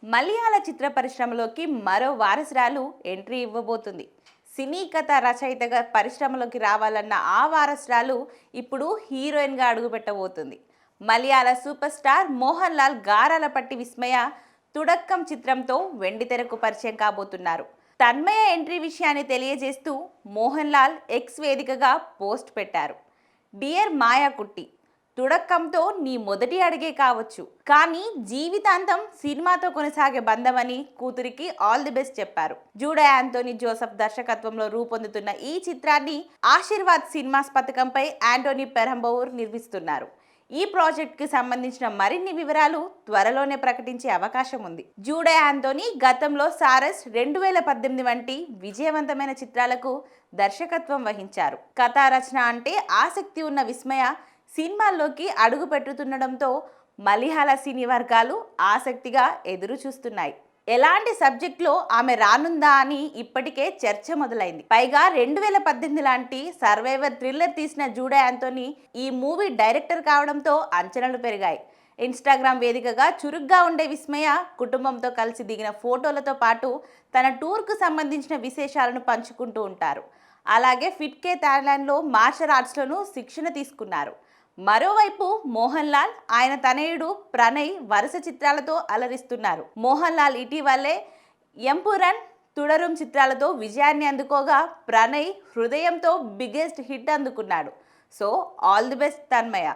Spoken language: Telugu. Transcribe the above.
మలయాళ చిత్ర పరిశ్రమలోకి మరో వారసురాలు ఎంట్రీ ఇవ్వబోతుంది. సినీ కథ రచయితగా పరిశ్రమలోకి రావాలన్న ఆ వారసురాలు ఇప్పుడు హీరోయిన్గా అడుగుపెట్టబోతుంది. మలయాళ సూపర్ స్టార్ మోహన్ లాల్ గారాల పట్టి విస్మయ తుడక్కం చిత్రంతో వెండితెరకు పరిచయం కాబోతున్నారు. తన్మయ ఎంట్రీ విషయాన్ని తెలియజేస్తూ మోహన్ లాల్ ఎక్స్ వేదికగా పోస్ట్ పెట్టారు. డియర్ మాయాకుట్టి, తుడక్కంతో నీ మొదటి అడిగే కావచ్చు, కానీ జీవితాంతం సినిమాతో కొనసాగే బంధమని కూతురికి ఆల్ ది బెస్ట్ చెప్పారు. జూడా యాంటోనీ జోసెఫ్ దర్శకత్వంలో రూపొందుతున్న ఈ చిత్రాన్ని ఆశీర్వాద్ సినిమాస్ పథకంపై యాంటోనీ పెరంబౌర్ నిర్మిస్తున్నారు. ఈ ప్రాజెక్ట్కి సంబంధించిన మరిన్ని వివరాలు త్వరలోనే ప్రకటించే అవకాశం ఉంది. జూడా యాంటోనీ గతంలో సారస్ 2018 వంటి విజయవంతమైన చిత్రాలకు దర్శకత్వం వహించారు. కథా రచన అంటే ఆసక్తి ఉన్న విస్మయ సినిమాల్లోకి అడుగు పెట్టుతుండడంతో మలయాళ సినీ వర్గాలు ఆసక్తిగా ఎదురు చూస్తున్నాయి. ఎలాంటి సబ్జెక్ట్లో ఆమె రానుందా అని ఇప్పటికే చర్చ మొదలైంది. పైగా 2018 లాంటి సర్వైవర్ థ్రిల్లర్ తీసిన జూడా యాంటోనీ ఈ మూవీ డైరెక్టర్ కావడంతో అంచనాలు పెరిగాయి. ఇన్స్టాగ్రామ్ వేదికగా చురుగ్గా ఉండే విస్మయ కుటుంబంతో కలిసి దిగిన ఫోటోలతో పాటు తన టూర్కు సంబంధించిన విశేషాలను పంచుకుంటూ ఉంటారు. అలాగే ఫిట్కే థాయిలాండ్లో మార్షల్ ఆర్ట్స్లోనూ శిక్షణ తీసుకున్నారు. మరోవైపు మోహన్ లాల్, ఆయన తనయుడు ప్రణయ్ వరుస చిత్రాలతో అలరిస్తున్నారు. మోహన్ లాల్ ఇటీవలే ఎంపురన్, తుడరుం చిత్రాలతో విజయాన్ని అందుకోగా ప్రణయ్ హృదయంతో బిగ్గెస్ట్ హిట్ అందుకున్నాడు. So all the best Tanmaya.